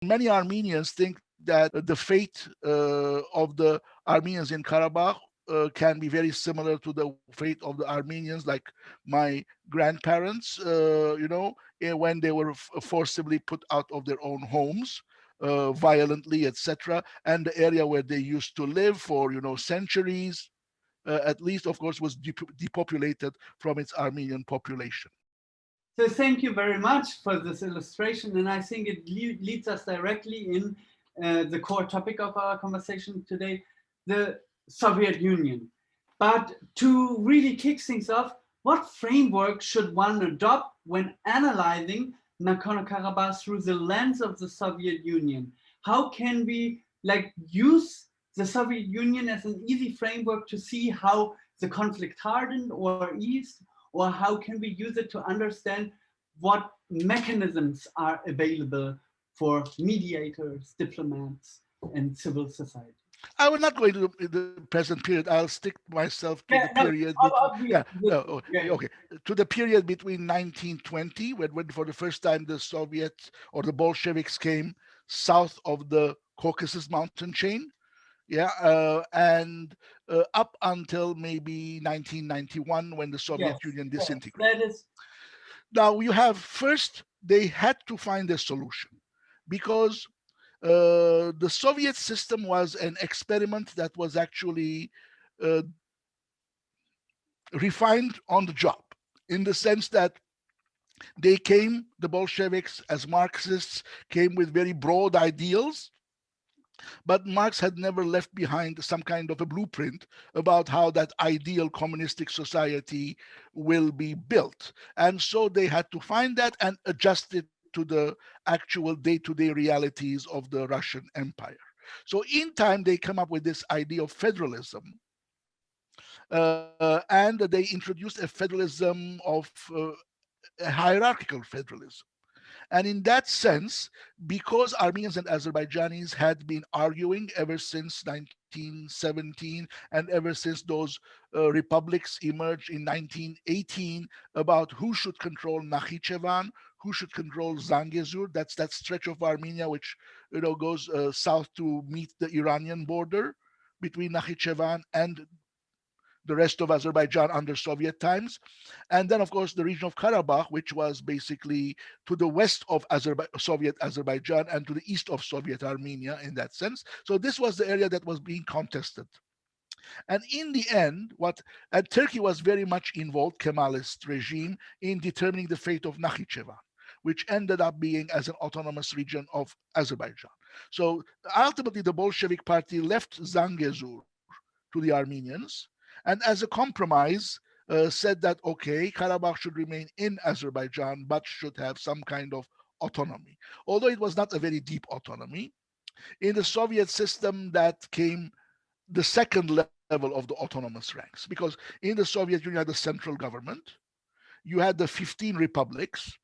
Many Armenians think that the fate of the Armenians in Karabakh can be very similar to the fate of the Armenians, like my grandparents, when they were forcibly put out of their own homes, violently, etc. And the area where they used to live for, centuries, at least, of course, was depopulated from its Armenian population. So thank you very much for this illustration, and I think it leads us directly in the core topic of our conversation today, the Soviet Union. But to really kick things off, what framework should one adopt when analyzing Nagorno-Karabakh through the lens of the Soviet Union? How can we use the Soviet Union as an easy framework to see how the conflict hardened or eased? Or how can we use it to understand what mechanisms are available for mediators, diplomats, and civil society? I will not go into the present period. I'll stick myself to the period. Okay, to the period between 1920, when for the first time the Soviets or the Bolsheviks came south of the Caucasus mountain chain. And up until maybe 1991, when the Soviet Union disintegrated. Now you have first, they had to find a solution, because the Soviet system was an experiment that was actually refined on the job, in the sense that they came, the Bolsheviks as Marxists, came with very broad ideals. But Marx had never left behind some kind of a blueprint about how that ideal communistic society will be built. And so they had to find that and adjust it to the actual day-to-day realities of the Russian Empire. So in time, they come up with this idea of federalism. And they introduced a federalism of a hierarchical federalism. And in that sense, because Armenians and Azerbaijanis had been arguing ever since 1917 and ever since those republics emerged in 1918 about who should control Nakhichevan, who should control Zangezur, that's that stretch of Armenia which goes south to meet the Iranian border between Nakhichevan and the rest of Azerbaijan under Soviet times. And then, of course, the region of Karabakh, which was basically to the west of Soviet Azerbaijan and to the east of Soviet Armenia in that sense. So this was the area that was being contested. And in the end, and Turkey was very much involved, Kemalist regime, in determining the fate of Nakhichevan, which ended up being as an autonomous region of Azerbaijan. So ultimately, the Bolshevik party left Zangezur to the Armenians, and as a compromise, said that, okay, Karabakh should remain in Azerbaijan, but should have some kind of autonomy. Although it was not a very deep autonomy. In the Soviet system, that came the second level of the autonomous ranks, because in the Soviet Union, you had the central government, you had the 15 republics,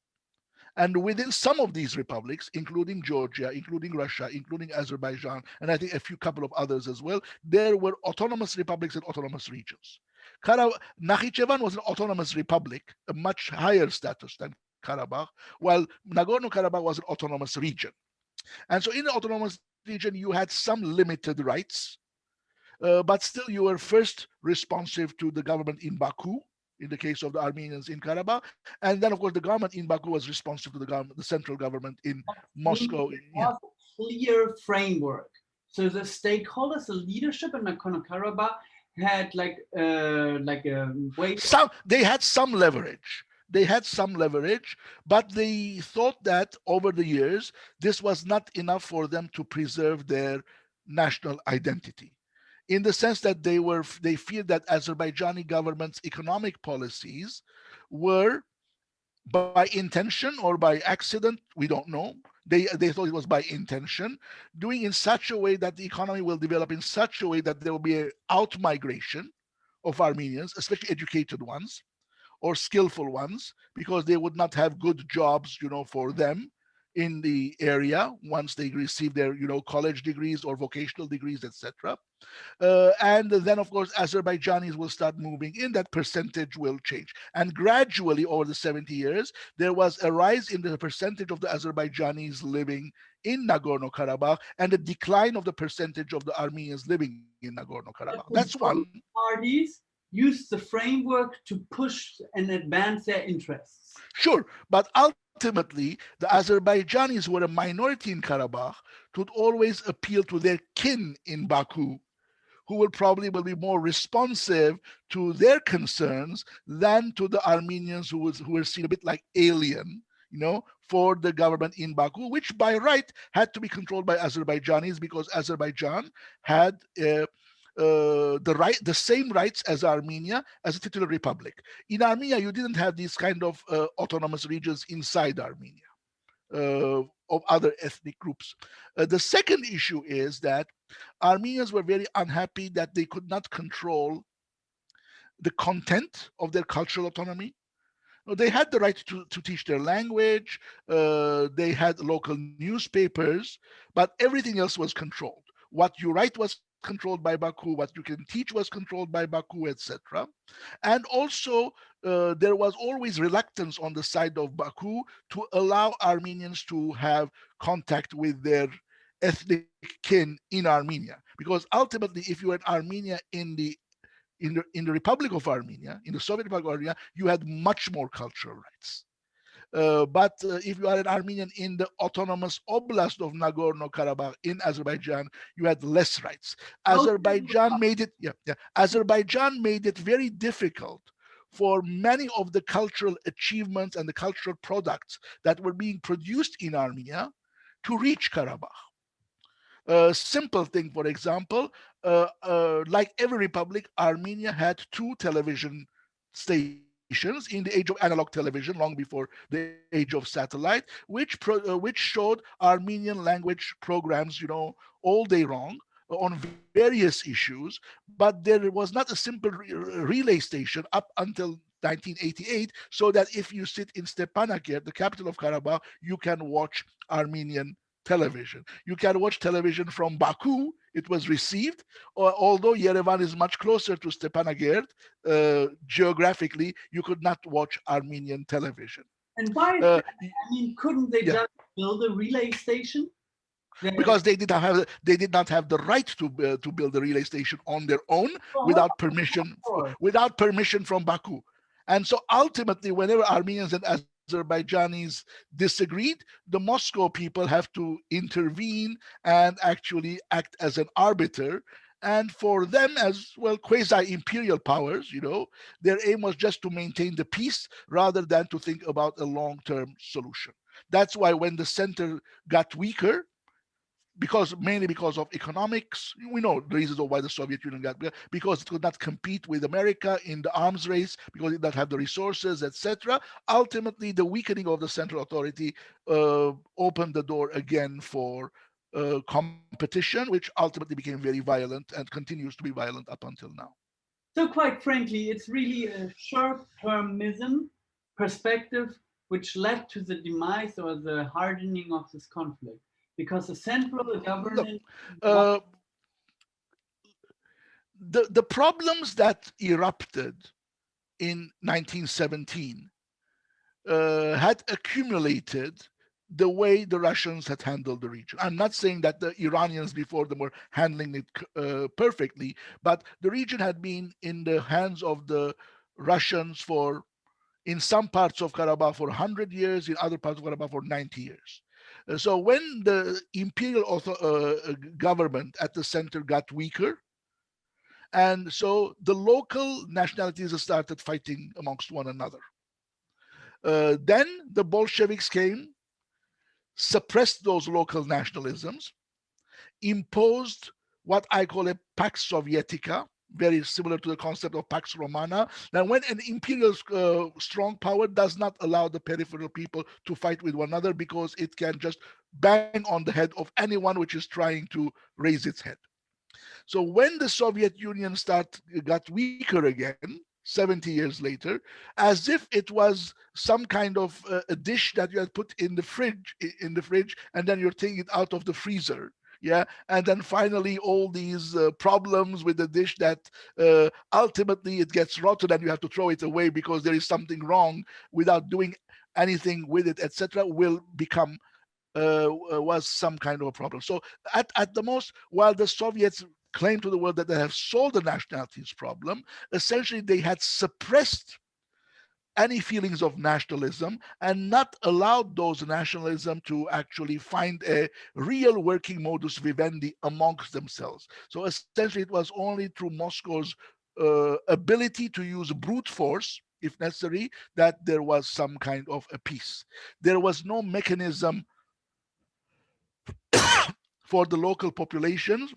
and within some of these republics, including Georgia, including Russia, including Azerbaijan, and I think a couple of others as well, there were autonomous republics and autonomous regions. Nakhichevan was an autonomous republic, a much higher status than Karabakh, while Nagorno-Karabakh was an autonomous region. And so in the autonomous region, you had some limited rights, but still you were first responsive to the government in Baku, in the case of the Armenians in Karabakh. And then, of course, the government in Baku was responsive to the central government in Moscow. It was a clear framework. So the stakeholders, the leadership in Nagorno-Karabakh had a way. They had some leverage. They had some leverage, but they thought that over the years, this was not enough for them to preserve their national identity, in the sense that they feared that Azerbaijani government's economic policies were, by intention or by accident, we don't know. They thought it was by intention, doing in such a way that the economy will develop in such a way that there will be an out-migration of Armenians, especially educated ones or skillful ones, because they would not have good jobs, for them in the area once they receive their, college degrees or vocational degrees, etc. And then, of course, Azerbaijanis will start moving in, that percentage will change. And gradually over the 70 years, there was a rise in the percentage of the Azerbaijanis living in Nagorno-Karabakh and the decline of the percentage of the Armenians living in Nagorno-Karabakh. That's one. Both parties use the framework to push and advance their interests. Sure, but ultimately, the Azerbaijanis, who were a minority in Karabakh, would always appeal to their kin in Baku, who will be more responsive to their concerns than to the Armenians who were seen a bit like alien, for the government in Baku, which by right had to be controlled by Azerbaijanis because Azerbaijan had the same rights as Armenia as a titular republic. In Armenia, you didn't have these kind of autonomous regions inside Armenia. Of other ethnic groups. The second issue is that Armenians were very unhappy that they could not control the content of their cultural autonomy. They had the right to teach their language, they had local newspapers, but everything else was controlled. What you write was controlled by Baku, what you can teach was controlled by Baku, etc. And also, there was always reluctance on the side of Baku to allow Armenians to have contact with their ethnic kin in Armenia, because ultimately, if you were an Armenia in the Republic of Armenia, in the Soviet Republic of Armenia, you had much more cultural rights. But if you are an Armenian in the autonomous oblast of Nagorno-Karabakh in Azerbaijan, you had less rights. Azerbaijan made it very difficult for many of the cultural achievements and the cultural products that were being produced in Armenia to reach Karabakh. A simple thing, for example, like every republic, Armenia had 2 television stations in the age of analog television, long before the age of satellite, which showed Armenian language programs, all day long on various issues. But there was not a simple relay station up until 1988, so that if you sit in Stepanakert, the capital of Karabakh, you can watch Armenian television. You can watch television from Baku. It was received, although Yerevan is much closer to Stepanakert geographically, you could not watch Armenian television. And why is that? I mean, couldn't they just build a relay station? Because they did not have the right to build a relay station on their own without permission from Baku. And so ultimately, whenever Armenians and Azerbaijanis disagreed, the Moscow people have to intervene and actually act as an arbiter. And for them, as well, quasi-imperial powers, their aim was just to maintain the peace rather than to think about a long-term solution. That's why when the center got weaker, mainly because of economics. We know the reasons of why the Soviet Union got bigger, because it could not compete with America in the arms race, because it did not have the resources, etc. Ultimately, the weakening of the central authority opened the door again for competition, which ultimately became very violent and continues to be violent up until now. So quite frankly, it's really a short-termism perspective which led to the demise or the hardening of this conflict. Because the central government... The problems that erupted in 1917 had accumulated the way the Russians had handled the region. I'm not saying that the Iranians before them were handling it perfectly, but the region had been in the hands of the Russians in some parts of Karabakh for 100 years, in other parts of Karabakh for 90 years. So when the imperial government at the center got weaker, and so the local nationalities started fighting amongst one another. Then the Bolsheviks came, suppressed those local nationalisms, imposed what I call a Pax Sovietica, very similar to the concept of Pax Romana. Now, when an imperial strong power does not allow the peripheral people to fight with one another, because it can just bang on the head of anyone which is trying to raise its head. So when the Soviet Union got weaker again, 70 years later, as if it was some kind of a dish that you had put in the fridge, and then you're taking it out of the freezer. Yeah, and then finally all these problems with the dish that ultimately it gets rotten and you have to throw it away because there is something wrong without doing anything with it, etc., will become was some kind of a problem. So at the most, while the Soviets claim to the world that they have solved the nationalities problem, essentially they had suppressed any feelings of nationalism and not allowed those nationalism to actually find a real working modus vivendi amongst themselves. So essentially, it was only through Moscow's ability to use brute force, if necessary, that there was some kind of a peace. There was no mechanism for the local populations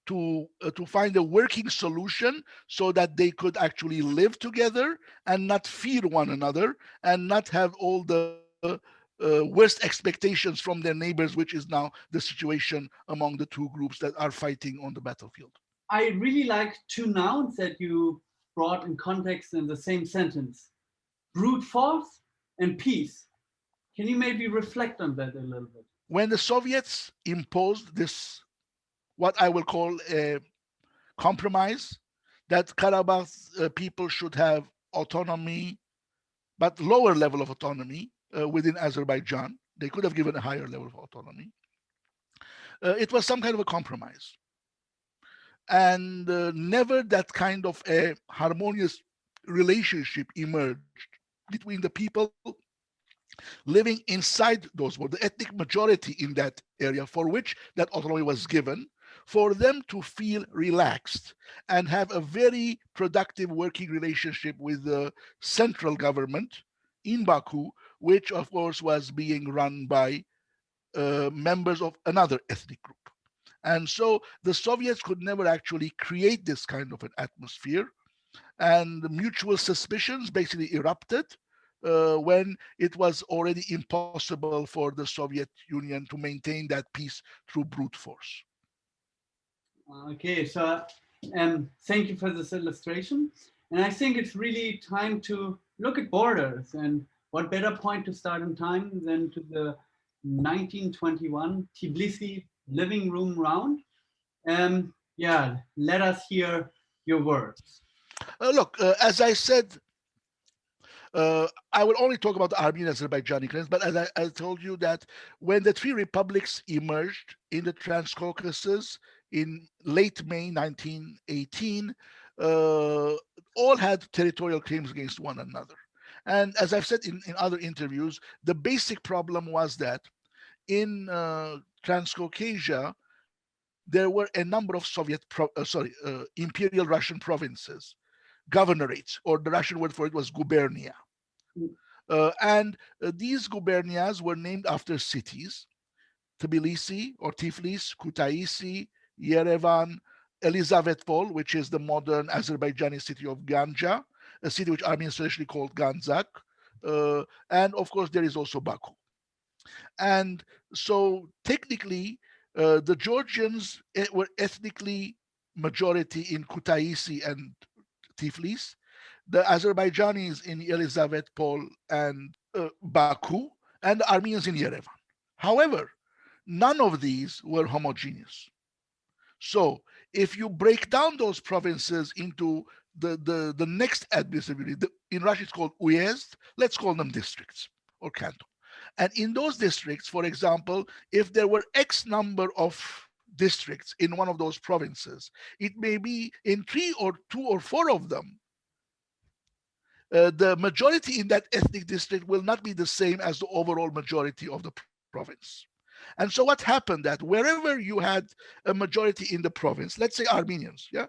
to find a working solution so that they could actually live together and not fear one another and not have all the worst expectations from their neighbors, which is now the situation among the two groups that are fighting on the battlefield. I really like two nouns that you brought in context in the same sentence: brute force and peace. Can you maybe reflect on that a little bit? When the Soviets imposed this, what I will call a compromise, that Karabakh people should have autonomy, but lower level of autonomy within Azerbaijan. They could have given a higher level of autonomy. It was some kind of a compromise. And never that kind of a harmonious relationship emerged between the people living inside those borders, the ethnic majority in that area for which that autonomy was given, for them to feel relaxed and have a very productive working relationship with the central government in Baku, which of course was being run by members of another ethnic group. And so the Soviets could never actually create this kind of an atmosphere, and the mutual suspicions basically erupted when it was already impossible for the Soviet Union to maintain that peace through brute force. Okay, so thank you for this illustration. And I think it's really time to look at borders. And what better point to start in time than to the 1921 Tbilisi living room round? Yeah, let us hear your words. Look, as I said, I will only talk about the Armenian Azerbaijani claims, but as I told you that when the three republics emerged in the Transcaucasus in late May 1918, all had territorial claims against one another. And as I've said in other interviews, the basic problem was that in Transcaucasia, there were a number of Imperial Russian provinces, governorates, or the Russian word for it was gubernia. And these gubernias were named after cities: Tbilisi or Tiflis, Kutaisi, Yerevan, Elizavetpol, which is the modern Azerbaijani city of Ganja, a city which Armenians traditionally called Ganzak. And of course, there is also Baku. And so technically, the Georgians were ethnically majority in Kutaisi and Tiflis, the Azerbaijanis in Elizavetpol and Baku, and the Armenians in Yerevan. However, none of these were homogeneous. So if you break down those provinces into the next administrative unit, in Russian it's called uyezd, let's call them districts or canton. And in those districts, for example, if there were X number of districts in one of those provinces, it may be in 3 or 2 or 4 of them, the majority in that ethnic district will not be the same as the overall majority of the province. And so what happened that wherever you had a majority in the province, let's say Armenians, yeah,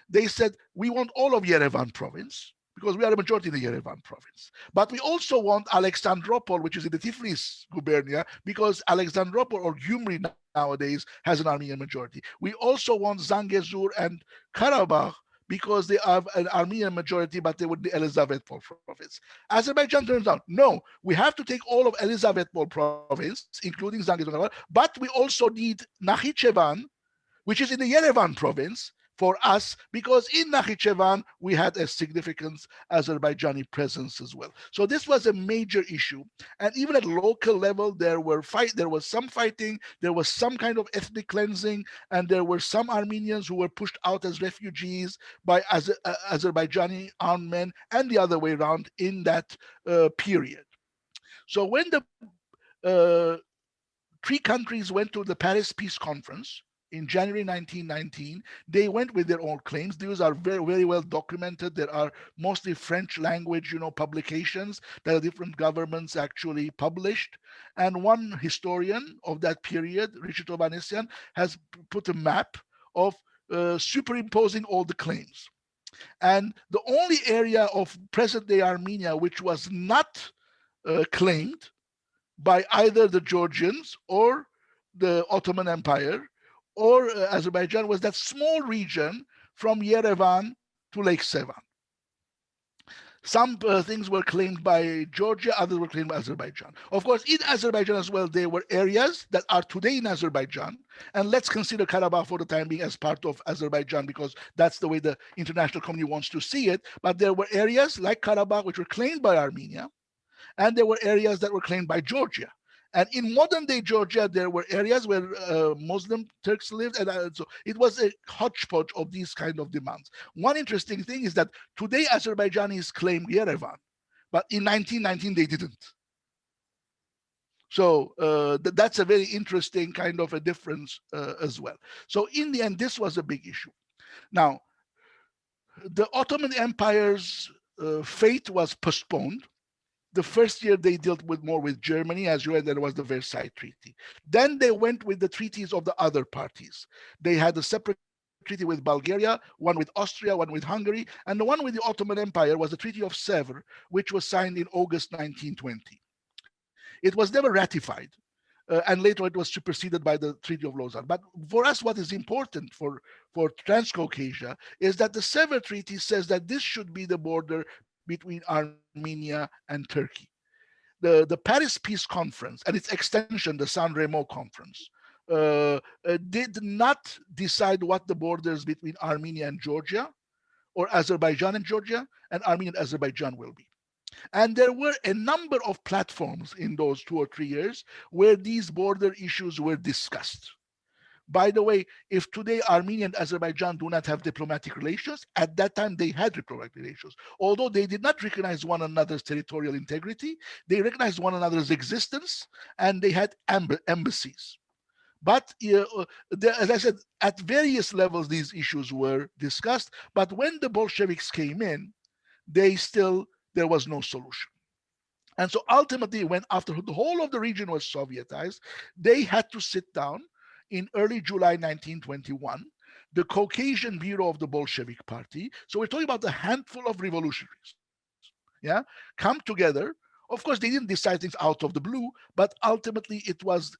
they said, we want all of Yerevan province because we are a majority in the Yerevan province. But we also want Alexandropol, which is in the Tiflis gubernia, because Alexandropol or Gyumri nowadays has an Armenian majority. We also want Zangezur and Karabakh because they have an Armenian majority, but they would be Elizavetpol province. Azerbaijan turns out, no, we have to take all of Elizavetpol province, including Zangezur, but we also need Nakhichevan, which is in the Yerevan province, for us, because in Nakhichevan we had a significant Azerbaijani presence as well. So this was a major issue, and even at local level there was some fighting, there was some kind of ethnic cleansing, and there were some Armenians who were pushed out as refugees by Azerbaijani armed men, and the other way around in that period. So when the uh, three countries went to the Paris Peace Conference in January 1919. They went with their own claims. These are very, very well documented. There are mostly French language, publications that the different governments actually published. And one historian of that period, Richard Ovanessian, has put a map of superimposing all the claims. And the only area of present-day Armenia which was not claimed by either the Georgians or the Ottoman Empire or Azerbaijan was that small region from Yerevan to Lake Sevan. Some things were claimed by Georgia, others were claimed by Azerbaijan. Of course, in Azerbaijan as well, there were areas that are today in Azerbaijan. And let's consider Karabakh for the time being as part of Azerbaijan because that's the way the international community wants to see it. But there were areas like Karabakh which were claimed by Armenia, and there were areas that were claimed by Georgia. And in modern day Georgia, there were areas where Muslim Turks lived, and so it was a hodgepodge of these kind of demands. One interesting thing is that today Azerbaijanis claim Yerevan, but in 1919 they didn't. So that's a very interesting kind of a difference as well. So in the end, this was a big issue. Now, the Ottoman Empire's fate was postponed. The first year they dealt with more with Germany, as you read, there was the Versailles Treaty. Then they went with the treaties of the other parties. They had a separate treaty with Bulgaria, one with Austria, one with Hungary, and the one with the Ottoman Empire was the Treaty of Sèvres, which was signed in August 1920. It was never ratified, and later it was superseded by the Treaty of Lausanne. But for us, what is important for Transcaucasia is that the Sèvres Treaty says that this should be the border between Armenia and Turkey. The Paris Peace Conference and its extension, the San Remo Conference, did not decide what the borders between Armenia and Georgia or Azerbaijan and Georgia and Armenia and Azerbaijan will be. And there were a number of platforms in those 2 or 3 years where these border issues were discussed. By the way, if today Armenia and Azerbaijan do not have diplomatic relations, at that time they had diplomatic relations. Although they did not recognize one another's territorial integrity, they recognized one another's existence, and they had embassies. But as I said, at various levels, these issues were discussed. But when the Bolsheviks came in, there was no solution. And so ultimately, when after the whole of the region was Sovietized, they had to sit down in early July 1921, the Caucasian Bureau of the Bolshevik Party. So we're talking about a handful of revolutionaries, come together. Of course, they didn't decide things out of the blue, but ultimately it was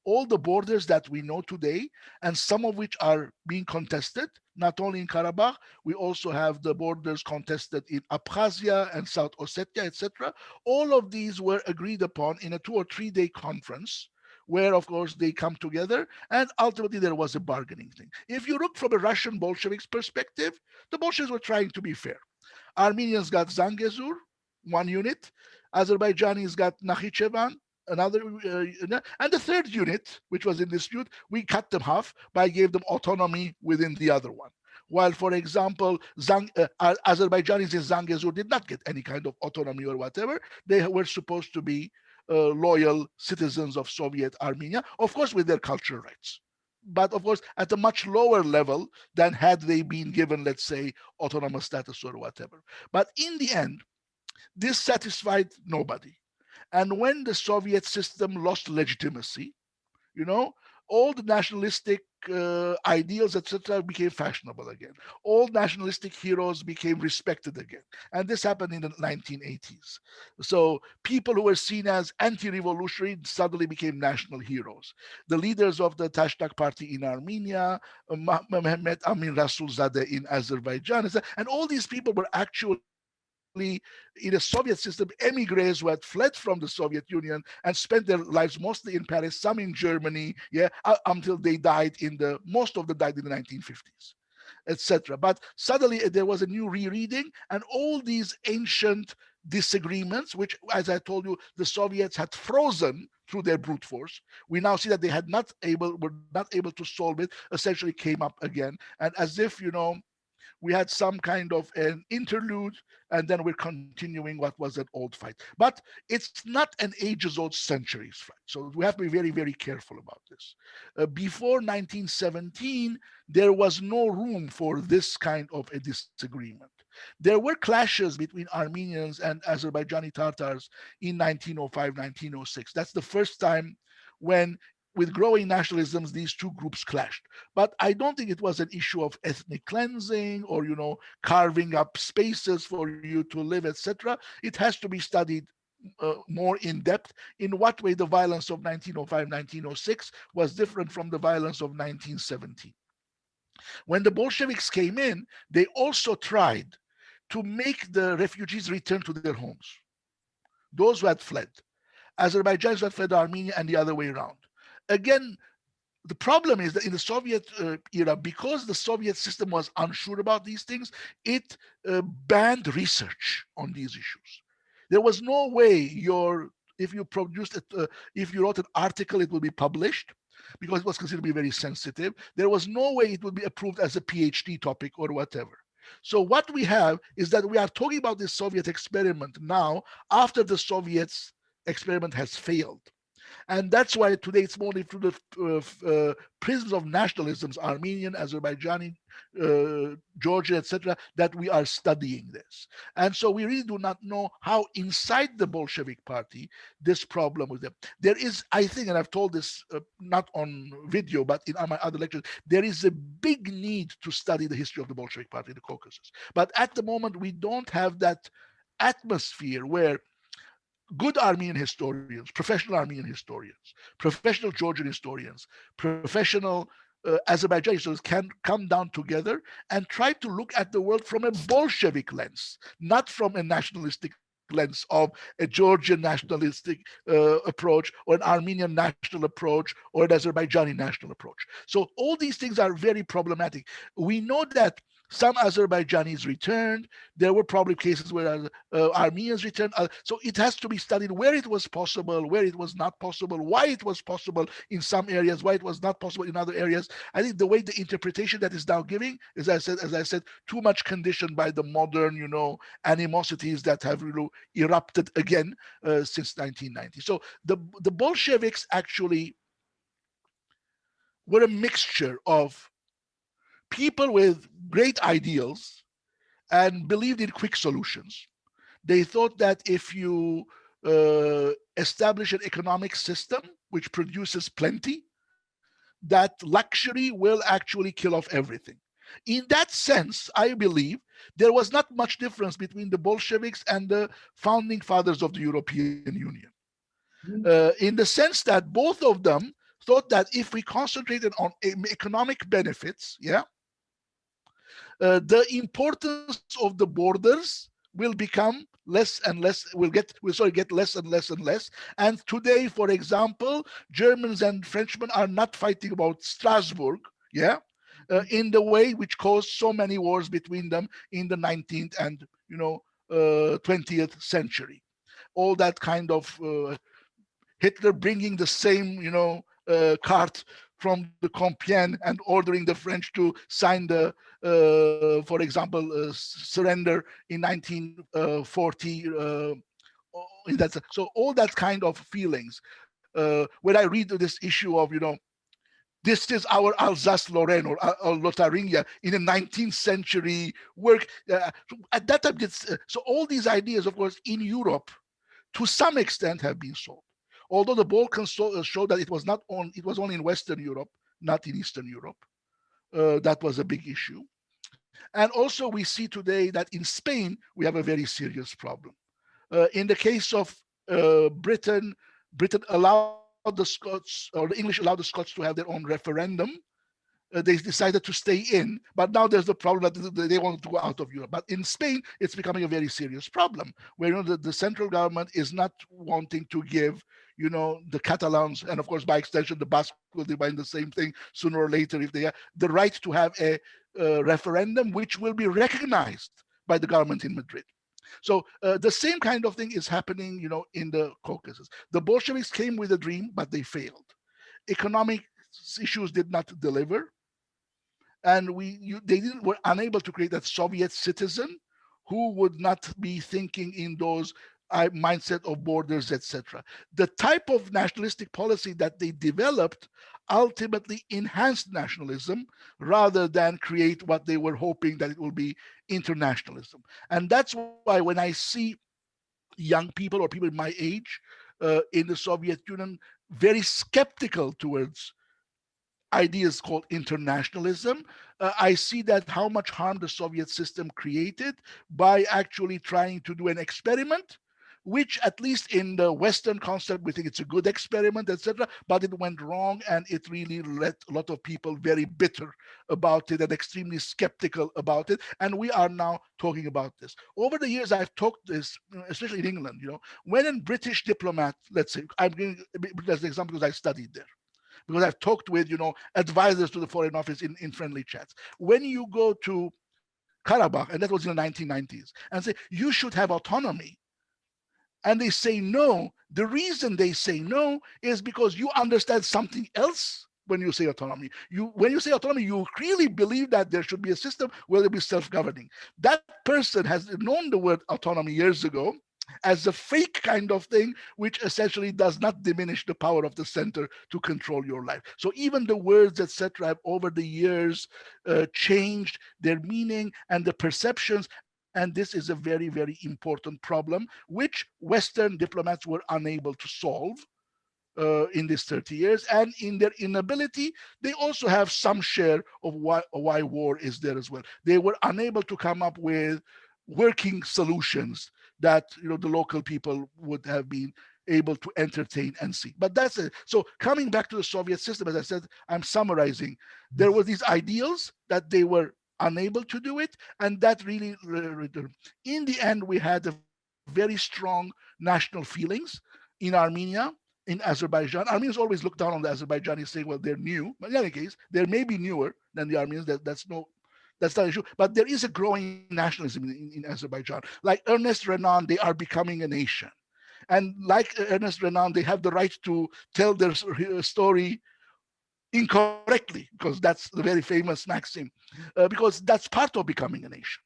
all the borders that we know today, and some of which are being contested, not only in Karabakh, we also have the borders contested in Abkhazia and South Ossetia, etc. All of these were agreed upon in a 2 or 3 day conference, where, of course, they come together, and ultimately there was a bargaining thing. If you look from a Russian Bolsheviks perspective, the Bolsheviks were trying to be fair. Armenians got Zangezur, one unit. Azerbaijanis got Nakhichevan, another, and the third unit, which was in dispute, we cut them half by gave them autonomy within the other one. While, for example, Azerbaijanis in Zangezur did not get any kind of autonomy or whatever. They were supposed to be loyal citizens of Soviet Armenia, of course, with their cultural rights, but of course, at a much lower level than had they been given, let's say, autonomous status or whatever. But in the end, this satisfied nobody. And when the Soviet system lost legitimacy, all the nationalistic ideals, etc., became fashionable again. All nationalistic heroes became respected again. And this happened in the 1980s. So people who were seen as anti-revolutionary suddenly became national heroes. The leaders of the Tashnak party in Armenia, Mehmet Amin Rasulzadeh in Azerbaijan, and all these people were actually in a Soviet system, emigres who had fled from the Soviet Union and spent their lives mostly in Paris, some in Germany, until they died most of them died in the 1950s, etc. But suddenly there was a new rereading, and all these ancient disagreements, which, as I told you, the Soviets had frozen through their brute force, we now see that they were not able to solve it, essentially came up again. And as if, we had some kind of an interlude, and then we're continuing what was an old fight. But it's not an ages-old centuries fight. So we have to be very, very careful about this. Before 1917, there was no room for this kind of a disagreement. There were clashes between Armenians and Azerbaijani Tatars in 1905, 1906. That's the first time when, with growing nationalisms, these two groups clashed. But I don't think it was an issue of ethnic cleansing or, carving up spaces for you to live, etc. It has to be studied more in depth, in what way the violence of 1905, 1906 was different from the violence of 1917. When the Bolsheviks came in, they also tried to make the refugees return to their homes, those who had fled. Azerbaijanis who had fled Armenia and the other way around. Again, the problem is that in the Soviet era, because the Soviet system was unsure about these things, it banned research on these issues. There was no way if you produced it, if you wrote an article, it will be published because it was considered to be very sensitive. There was no way it would be approved as a PhD topic or whatever. So what we have is that we are talking about this Soviet experiment now after the Soviets experiment has failed. And that's why today it's more through the prisms of nationalisms, Armenian, Azerbaijani, Georgian, etc., that we are studying this. And so we really do not know how inside the Bolshevik party this problem with them. There is, I think, and I've told this not on video, but in my other lectures, there is a big need to study the history of the Bolshevik party in the Caucasus. But at the moment, we don't have that atmosphere where good Armenian historians, professional Armenian historians, professional Georgian historians, professional Azerbaijani historians can come down together and try to look at the world from a Bolshevik lens, not from a nationalistic lens of a Georgian nationalistic approach or an Armenian national approach or an Azerbaijani national approach. So all these things are very problematic. We know that some Azerbaijanis returned. There were probably cases where Armenians returned. So it has to be studied where it was possible, where it was not possible, why it was possible in some areas, why it was not possible in other areas. I think the way the interpretation that is now giving, as I said, too much conditioned by the modern, animosities that have erupted again since 1990. So the Bolsheviks actually were a mixture of people with great ideals and believed in quick solutions. They thought that if you establish an economic system which produces plenty, that luxury will actually kill off everything. In that sense, I believe there was not much difference between the Bolsheviks and the founding fathers of the European Union. In the sense that both of them thought that if we concentrated on economic benefits, the importance of the borders will become less and less, will get less and less and less. And today, for example, Germans and Frenchmen are not fighting about Strasbourg, in the way which caused so many wars between them in the 19th and 20th century. All that kind of Hitler bringing the same cart from the Compiègne and ordering the French to sign the, for example, surrender in 1940. So all that kind of feelings. When I read this issue of, this is our Alsace-Lorraine or Lotharingia in the 19th century work. At that time, so all these ideas, of course, in Europe, to some extent have been sold. Although the Balkans showed that it was only in Western Europe, not in Eastern Europe. That was a big issue. And also we see today that in Spain, we have a very serious problem. In the case of Britain allowed the Scots, or the English allowed the Scots to have their own referendum. They decided to stay in, but now there's the problem that they want to go out of Europe. But in Spain, it's becoming a very serious problem, where the central government is not wanting to give, the Catalans, and of course by extension the Basque will demand the same thing sooner or later if they have the right to have a referendum, which will be recognized by the government in Madrid. So the same kind of thing is happening, in the Caucasus. The Bolsheviks came with a dream, but they failed. Economic issues did not deliver. and they were unable to create that Soviet citizen who would not be thinking in those mindset of borders, etc. The type of nationalistic policy that they developed ultimately enhanced nationalism rather than create what they were hoping that it will be internationalism. And that's why when I see young people or people my age in the Soviet Union very skeptical towards ideas called internationalism, I see that how much harm the Soviet system created by actually trying to do an experiment, which at least in the Western concept, we think it's a good experiment, etc. But it went wrong and it really left a lot of people very bitter about it and extremely skeptical about it. And we are now talking about this. Over the years, I've talked this, especially in England, when a British diplomat, let's say, I'm giving as an example because I studied there, because I've talked with, advisors to the Foreign Office in friendly chats. When you go to Karabakh, and that was in the 1990s, and say, you should have autonomy, and they say no, the reason they say no is because you understand something else when you say autonomy. When you say autonomy, you really believe that there should be a system where there be self-governing. That person has known the word autonomy years ago as a fake kind of thing, which essentially does not diminish the power of the center to control your life. So even the words, etc., have over the years changed their meaning and the perceptions. And this is a very, very important problem, which Western diplomats were unable to solve in these 30 years. And in their inability, they also have some share of why war is there as well. They were unable to come up with working solutions that the local people would have been able to entertain and see. But that's it. So coming back to the Soviet system, as I said, I'm summarizing. There were these ideals that they were unable to do it, and that really, in the end, we had a very strong national feelings in Armenia, in Azerbaijan. Armenians always look down on the Azerbaijanis, saying, well, they're new. But in any case, they may be newer than the Armenians. That's not an issue. But there is a growing nationalism in Azerbaijan. Like Ernest Renan, they are becoming a nation. And like Ernest Renan, they have the right to tell their story incorrectly, because that's the very famous maxim, because that's part of becoming a nation.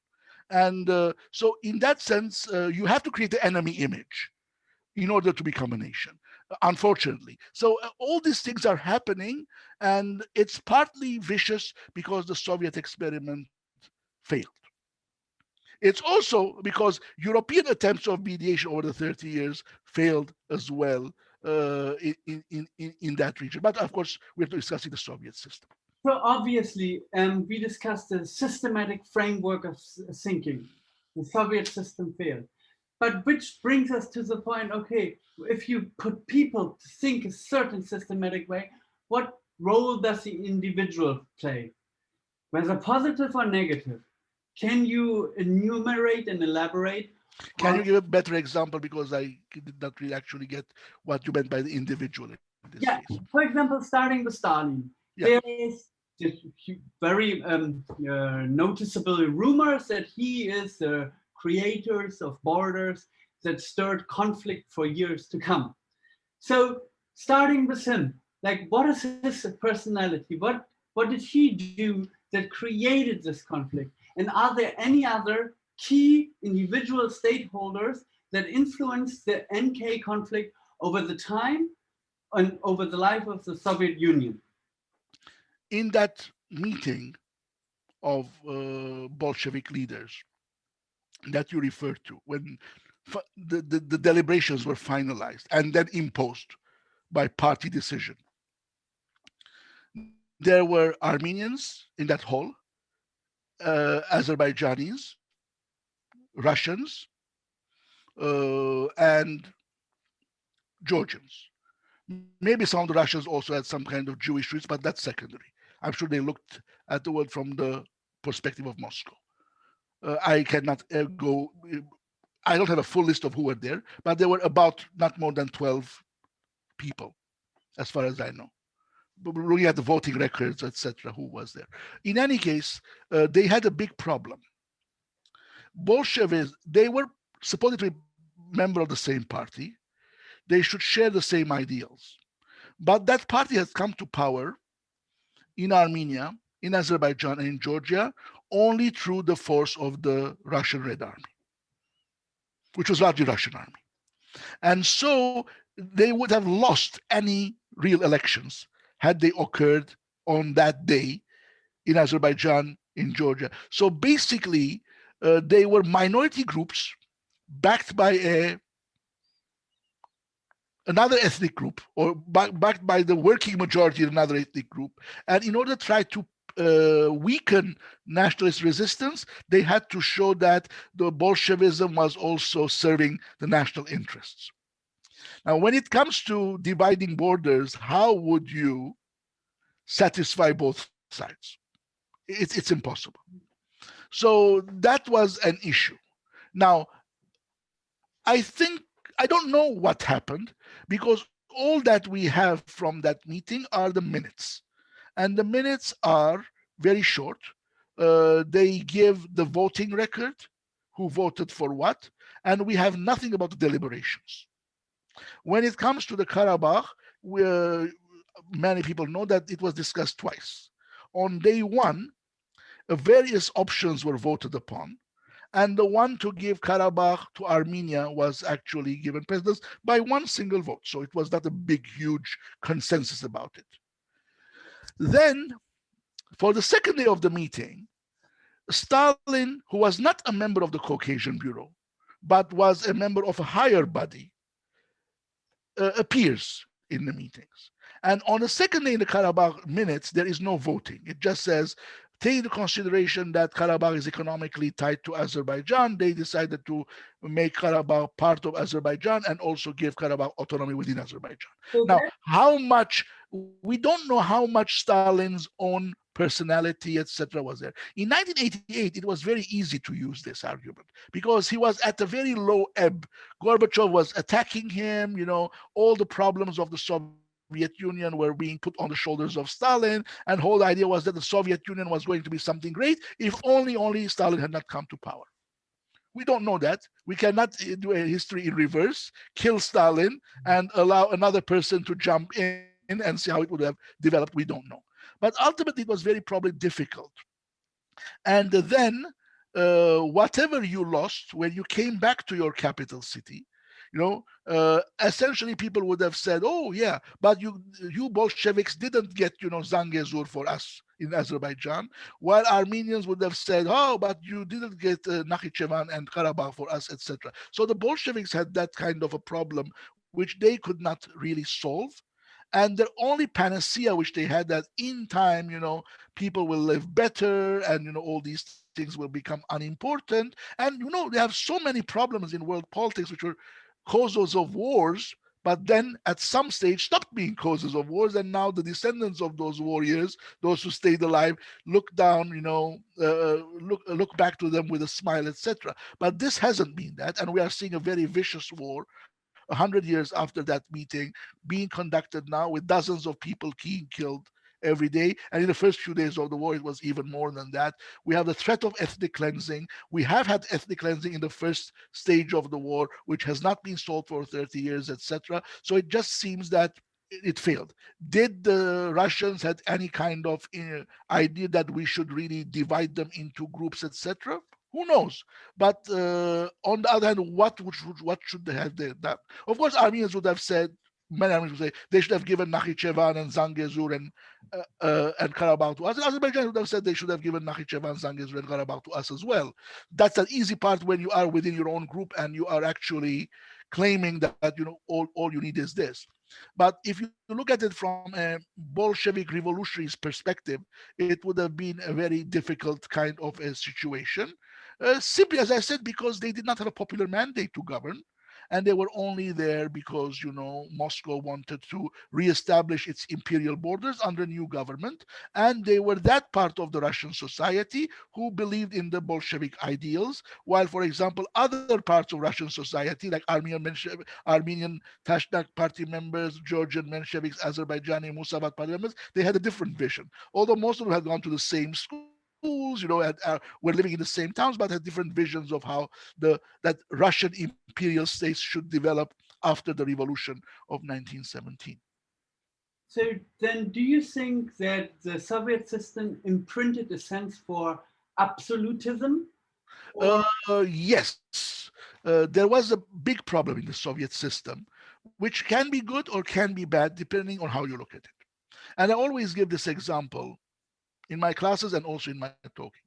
And so in that sense, you have to create the enemy image in order to become a nation, unfortunately. So all these things are happening, and it's partly vicious because the Soviet experiment failed. It's also because European attempts of mediation over the 30 years failed as well in that region. But of course, we're discussing the Soviet system. So obviously, we discussed the systematic framework of thinking. The Soviet system failed. But which brings us to the point, okay, if you put people to think a certain systematic way, what role does the individual play? Whether positive or negative? Can you enumerate and elaborate? Can you give a better example? Because I did not really actually get what you meant by the individual in this case. For example, starting with Stalin, there is very noticeable rumors that he is the creators of borders that stirred conflict for years to come. So starting with him, like what is his personality? What did he do that created this conflict? And are there any other key individual stakeholders that influenced the NK conflict over the time and over the life of the Soviet Union? In that meeting of Bolshevik leaders that you referred to, when the deliberations were finalized and then imposed by party decision, there were Armenians in that hall, Azerbaijanis, Russians, and Georgians. Maybe some of the Russians also had some kind of Jewish roots, but that's secondary. I'm sure they looked at the world from the perspective of Moscow. I cannot go, I don't have a full list of who were there, but there were about not more than 12 people, as far as I know. But looking at the voting records, etc., who was there. In any case, they had a big problem. Bolsheviks, they were supposed to be member of the same party. They should share the same ideals. But that party has come to power in Armenia in Azerbaijan and in Georgia only through the force of the Russian Red Army, which was largely Russian army. And so they would have lost any real elections had they occurred on that day in Azerbaijan, in Georgia. So basically, they were minority groups backed by another ethnic group, or backed by the working majority of another ethnic group. And in order to try to weaken nationalist resistance, they had to show that the Bolshevism was also serving the national interests. Now, when it comes to dividing borders, how would you satisfy both sides? It's impossible. So that was an issue. Now, I think, I don't know what happened, because all that we have from that meeting are the minutes. And the minutes are very short. They give the voting record, who voted for what, and we have nothing about the deliberations. When it comes to the Karabakh, many people know that it was discussed twice. On day one, various options were voted upon, and the one to give Karabakh to Armenia was actually given precedence by one single vote. So it was not a big, huge consensus about it. Then, for the second day of the meeting, Stalin, who was not a member of the Caucasian Bureau, but was a member of a higher body, appears in the meetings. And on the second day in the Karabakh minutes, there is no voting. It just says, take into consideration that Karabakh is economically tied to Azerbaijan. They decided to make Karabakh part of Azerbaijan and also give Karabakh autonomy within Azerbaijan. So Now, how much, we don't know how much Stalin's own personality, etc., was there. In 1988, it was very easy to use this argument because he was at a very low ebb. Gorbachev was attacking him, all the problems of the Soviet Union were being put on the shoulders of Stalin, and whole idea was that the Soviet Union was going to be something great if only Stalin had not come to power. We don't know that. We cannot do a history in reverse, kill Stalin and allow another person to jump in and see how it would have developed. We don't know. But ultimately, it was very probably difficult. And then, whatever you lost when you came back to your capital city, essentially people would have said, "Oh yeah, but you Bolsheviks didn't get Zangezur for us in Azerbaijan," while Armenians would have said, "Oh, but you didn't get Nakhichevan and Karabakh for us," etc. So the Bolsheviks had that kind of a problem which they could not really solve. And their only panacea which they had, that in time people will live better and all these things will become unimportant. And they have so many problems in world politics which were causes of wars, but then at some stage stopped being causes of wars, and now the descendants of those warriors, those who stayed alive, look down, look back to them with a smile, etc. But this hasn't been that, and we are seeing a very vicious war 100 years after that meeting being conducted now, with dozens of people being killed every day. And in the first few days of the war, it was even more than that. We have the threat of ethnic cleansing. We have had ethnic cleansing in the first stage of the war, which has not been solved for 30 years, etc. So it just seems that it failed. Did the Russians had any kind of idea that we should really divide them into groups, etc.? Who knows? But on the other hand, what should they have done? Of course, Armenians would have said, many Armenians would say they should have given Nakhichevan and Zangezur and Karabakh to us. And Azerbaijan would have said they should have given Nakhichevan, Zangezur, and Karabakh to us as well. That's an easy part when you are within your own group and you are actually claiming that all you need is this. But if you look at it from a Bolshevik revolutionary's perspective, it would have been a very difficult kind of a situation. Simply, as I said, because they did not have a popular mandate to govern, and they were only there because Moscow wanted to reestablish its imperial borders under new government, and they were that part of the Russian society who believed in the Bolshevik ideals, while, for example, other parts of Russian society, like Armenian Tashnak party members, Georgian Mensheviks, Azerbaijani Musavat party members, they had a different vision. Although most of them had gone to the same schools, were living in the same towns, but had different visions of how that Russian imperial states should develop after the revolution of 1917. So then do you think that the Soviet system imprinted a sense for absolutism? Or Yes, there was a big problem in the Soviet system, which can be good or can be bad depending on how you look at it. And I always give this example in my classes and also in my talking.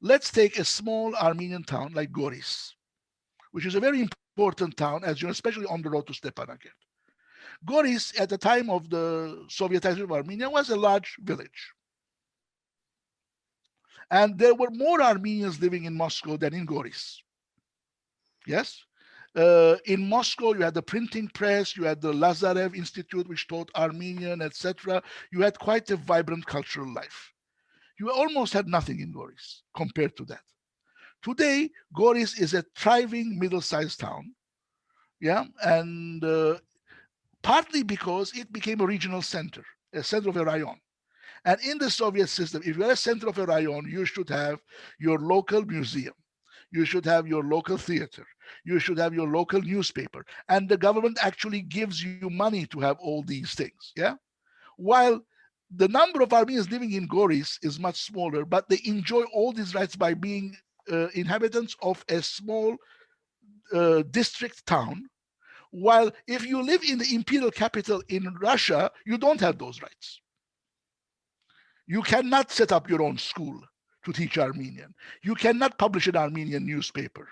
Let's take a small Armenian town like Goris, which is a very important town, as you know, especially on the road to Stepanakert. Goris, at the time of the Sovietization of Armenia, was a large village. And there were more Armenians living in Moscow than in Goris. Yes? In Moscow, you had the printing press, you had the Lazarev Institute, which taught Armenian, etc. You had quite a vibrant cultural life. You almost had nothing in Goris compared to that. Today, Goris is a thriving middle-sized town, yeah, and partly because it became a regional center, a center of a rayon. And in the Soviet system, if you're a center of a rayon, you should have your local museum. You should have your local theater. You should have your local newspaper. And the government actually gives you money to have all these things. Yeah. While the number of Armenians living in Goris is much smaller, but they enjoy all these rights by being inhabitants of a small district town. While if you live in the imperial capital in Russia, you don't have those rights. You cannot set up your own school to teach Armenian. You cannot publish an Armenian newspaper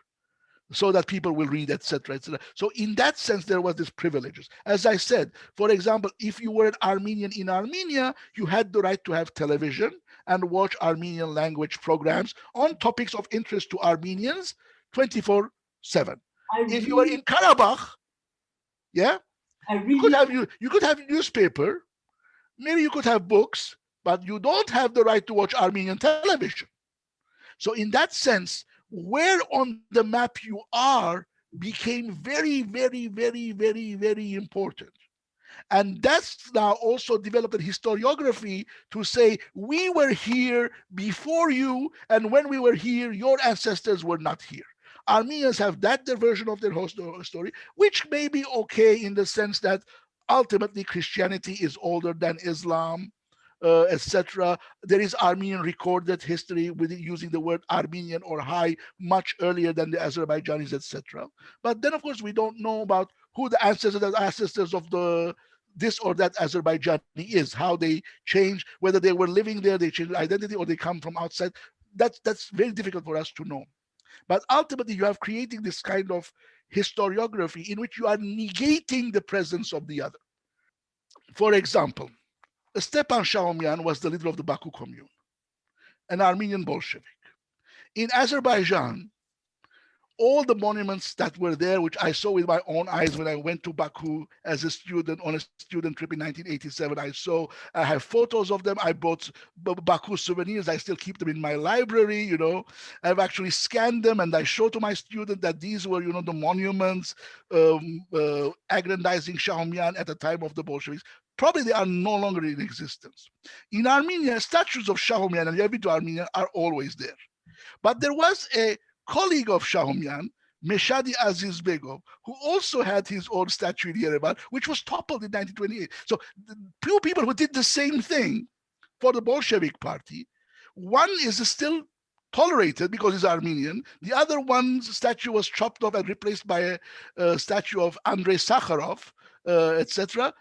so that people will read, etc., etc. So in that sense, there was this privileges. As I said, for example, if you were an Armenian in Armenia, you had the right to have television and watch Armenian language programs on topics of interest to Armenians 24/7. If you were in Karabakh, yeah, you could have newspaper, maybe you could have books, but you don't have the right to watch Armenian television. So in that sense, where on the map you are became very, very, very, very, very important. And that's now also developed a historiography to say, we were here before you, and when we were here, your ancestors were not here. Armenians have that their version of their story, which may be okay in the sense that ultimately Christianity is older than Islam, etc. There is Armenian recorded history with using the word Armenian or Hai much earlier than the Azerbaijanis, etc. But then, of course, we don't know about who the ancestors of the this or that Azerbaijani is, how they change, whether they were living there, they change identity, or they come from outside. That's very difficult for us to know. But ultimately, you have creating this kind of historiography in which you are negating the presence of the other. For example, Stepan Shaumyan was the leader of the Baku Commune, an Armenian Bolshevik. In Azerbaijan, all the monuments that were there, which I saw with my own eyes when I went to Baku as a student on a student trip in 1987, I have photos of them. I bought Baku souvenirs. I still keep them in my library, you know. I've actually scanned them and I show to my student that these were, you know, the monuments aggrandizing Shaumyan at the time of the Bolsheviks. Probably they are no longer in existence. In Armenia, statues of Shaumyan and Yerevan to Armenia are always there. But there was a colleague of Shaumyan, Meshadi Azizbegov, who also had his own statue in Yerevan, which was toppled in 1928. So two people who did the same thing for the Bolshevik party. One is still tolerated because he's Armenian. The other one's statue was chopped off and replaced by a statue of Andrei Sakharov, etc.,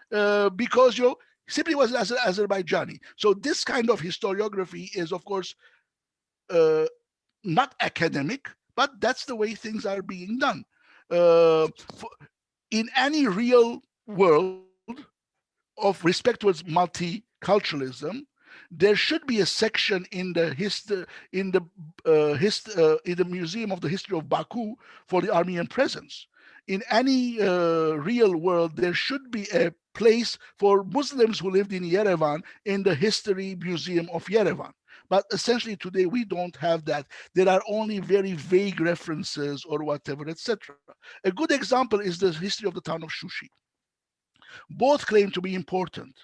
because you know, simply was Azerbaijani. So this kind of historiography is, of course, not academic, but that's the way things are being done. In any real world of respect towards multiculturalism, there should be a section in the Museum of the History of Baku for the Armenian presence. In any real world, there should be a place for Muslims who lived in Yerevan in the History Museum of Yerevan. But essentially today we don't have that. There are only very vague references or whatever, etc. A good example is the history of the town of Shushi. Both claim to be important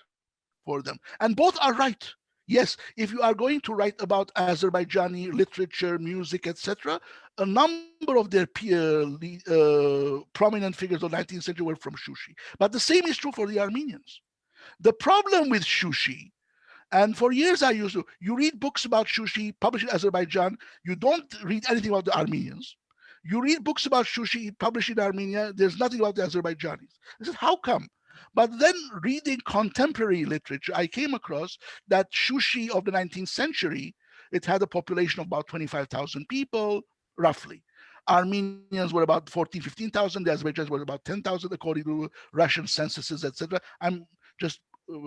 for them, and both are right. Yes, if you are going to write about Azerbaijani literature, music, etc., a number of their prominent figures of the 19th century were from Shushi. But the same is true for the Armenians. The problem with Shushi, and for years I used to, you read books about Shushi published in Azerbaijan, you don't read anything about the Armenians. You read books about Shushi published in Armenia, there's nothing about the Azerbaijanis. I said, how come? But then reading contemporary literature, I came across that Shushi of the 19th century, it had a population of about 25,000 people, roughly. Armenians were about 14, 15,000. The Azerbaijanis were about 10,000 according to Russian censuses, etc. I'm just uh,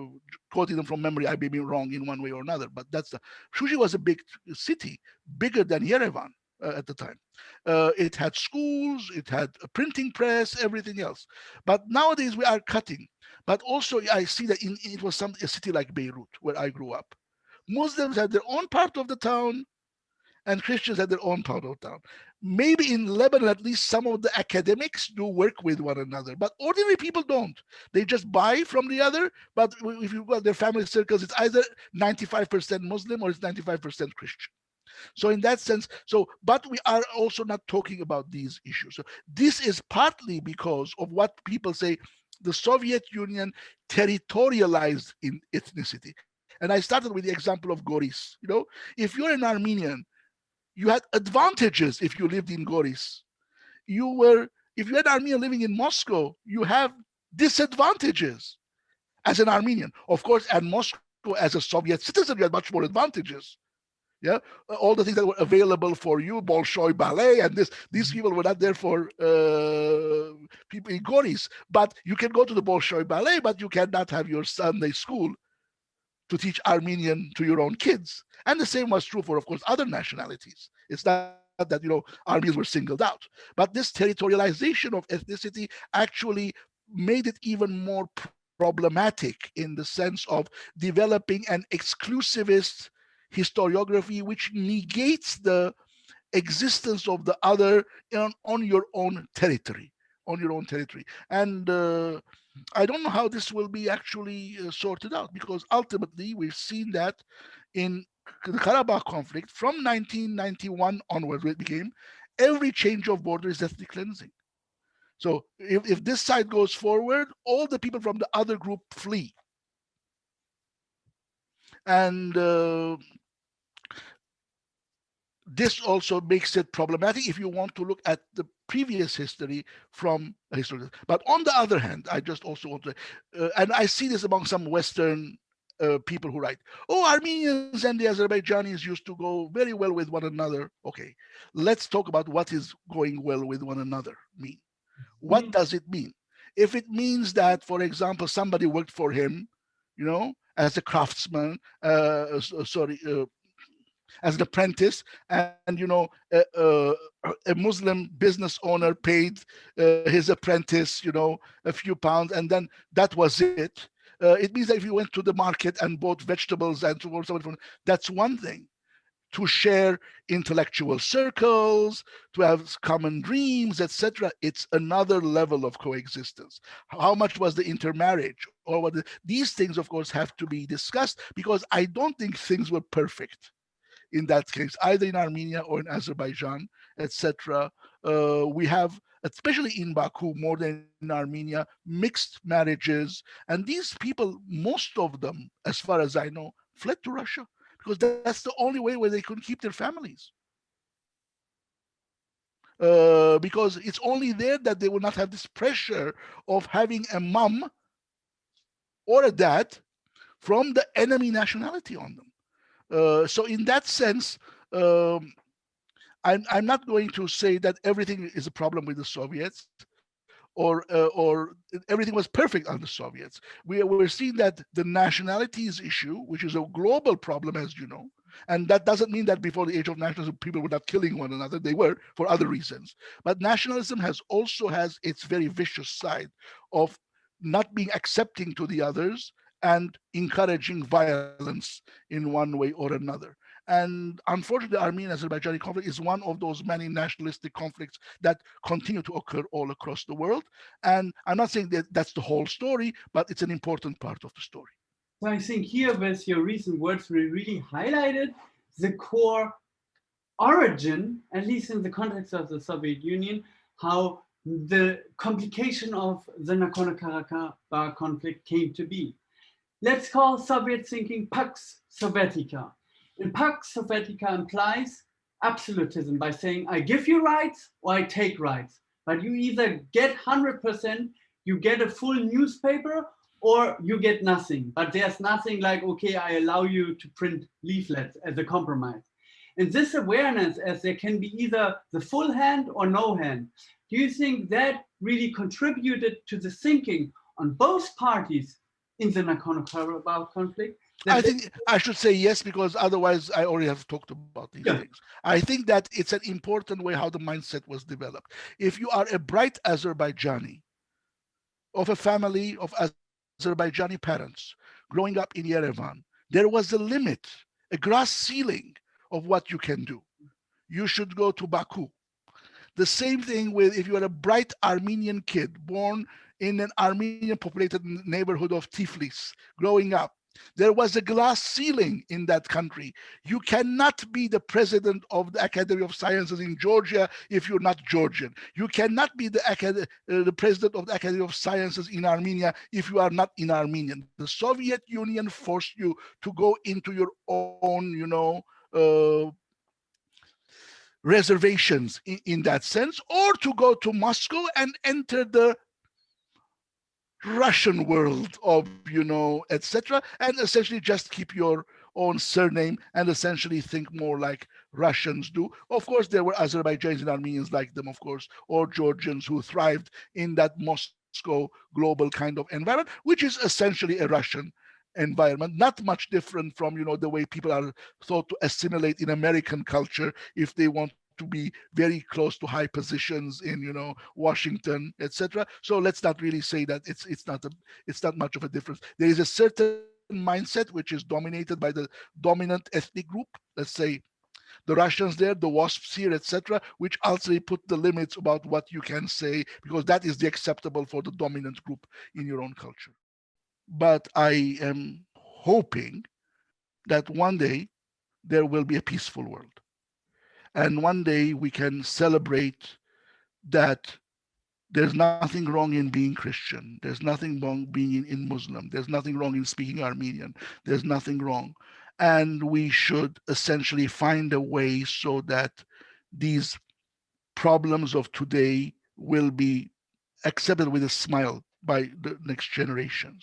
quoting them from memory. I may be wrong in one way or another, but that's the Shushi was a big city, bigger than Yerevan at the time. It had schools, it had a printing press, everything else. But nowadays we are cutting. But also I see that it was a city like Beirut where I grew up. Muslims had their own part of the town, and Christians had their own part of town. Maybe in Lebanon, at least some of the academics do work with one another, but ordinary people don't. They just buy from the other. But if you got their family circles, it's either 95% Muslim or it's 95% Christian. So in that sense, but we are also not talking about these issues. So this is partly because of what people say the Soviet Union territorialized in ethnicity. And I started with the example of Goris. If you're an Armenian, you had advantages if you lived in Goris. If you had Armenian living in Moscow, you have disadvantages as an Armenian. Of course, at Moscow, as a Soviet citizen, you had much more advantages. Yeah, all the things that were available for you, Bolshoi ballet, and these people were not there for people in Goris. But you can go to the Bolshoi ballet, but you cannot have your Sunday school to teach Armenian to your own kids. And the same was true for, of course, other nationalities. It's not that, Armenians were singled out. But this territorialization of ethnicity actually made it even more problematic in the sense of developing an exclusivist historiography which negates the existence of the other on your own territory. And I don't know how this will be actually sorted out, because ultimately we've seen that in the Karabakh conflict from 1991 onwards, where it became, every change of border is ethnic cleansing. So if this side goes forward, all the people from the other group flee. And this also makes it problematic if you want to look at the previous history from a historical. But on the other hand, I just also want to, and I see this among some Western people who write, oh, Armenians and the Azerbaijanis used to go very well with one another. Okay, let's talk about what is going well with one another mean. What does it mean? If it means that, for example, somebody worked for him, as a craftsman, as an apprentice, and a Muslim business owner paid his apprentice a few pounds, and then that was it. It means that if you went to the market and bought vegetables and so on, that's one thing. To share intellectual circles, to have common dreams, etc. It's another level of coexistence. How much was the intermarriage, or these things, of course, have to be discussed, because I don't think things were perfect in that case, either in Armenia or in Azerbaijan, etc. We have, especially in Baku, more than in Armenia, mixed marriages. And these people, most of them, as far as I know, fled to Russia, because that's the only way where they could keep their families. Because it's only there that they will not have this pressure of having a mom or a dad from the enemy nationality on them. So in that sense, I'm not going to say that everything is a problem with the Soviets, or everything was perfect on the Soviets. We're seeing that the nationalities issue, which is a global problem, as you know, and that doesn't mean that before the age of nationalism, people were not killing one another. They were, for other reasons. But nationalism also has its very vicious side of not being accepting to the others and encouraging violence in one way or another. And unfortunately, the Armenian-Azerbaijani conflict is one of those many nationalistic conflicts that continue to occur all across the world. And I'm not saying that that's the whole story, but it's an important part of the story. So I think here with your recent words, we really highlighted the core origin, at least in the context of the Soviet Union, how the complication of the Nagorno-Karabakh conflict came to be. let's call Soviet thinking Pax Sovietica. And Pax Sovietica implies absolutism by saying, I give you rights or I take rights. But you either get 100%, you get a full newspaper, or you get nothing. But there's nothing like, okay, I allow you to print leaflets as a compromise. And this awareness, as there can be either the full hand or no hand, do you think that really contributed to the thinking on both parties in the Nagorno-Karabakh conflict? I think I should say yes, because otherwise I already have talked about these things. I think that it's an important way how the mindset was developed. If you are a bright Azerbaijani of a family of Azerbaijani parents growing up in Yerevan, there was a limit, a glass ceiling of what you can do. You should go to Baku. The same thing with if you are a bright Armenian kid born in an Armenian populated neighborhood of Tiflis, growing up. There was a glass ceiling in that country. You cannot be the president of the Academy of Sciences in Georgia if you're not Georgian. You cannot be the president of the Academy of Sciences in Armenia if you are not in Armenian. The Soviet Union forced you to go into your own, reservations in that sense, or to go to Moscow and enter the Russian world of, etc., and essentially just keep your own surname and essentially think more like Russians do. Of course, there were Azerbaijanis and Armenians like them, of course, or Georgians who thrived in that Moscow global kind of environment, which is essentially a Russian environment, not much different from, the way people are thought to assimilate in American culture if they want to be very close to high positions in, Washington, etc. So let's not really say that it's not much of a difference. There is a certain mindset which is dominated by the dominant ethnic group, let's say the Russians there, the WASPs here, etc., which ultimately put the limits about what you can say, because that is the acceptable for the dominant group in your own culture. But I am hoping that one day there will be a peaceful world. And one day we can celebrate that there's nothing wrong in being Christian. There's nothing wrong being in Muslim. There's nothing wrong in speaking Armenian. There's nothing wrong. And we should essentially find a way so that these problems of today will be accepted with a smile by the next generations.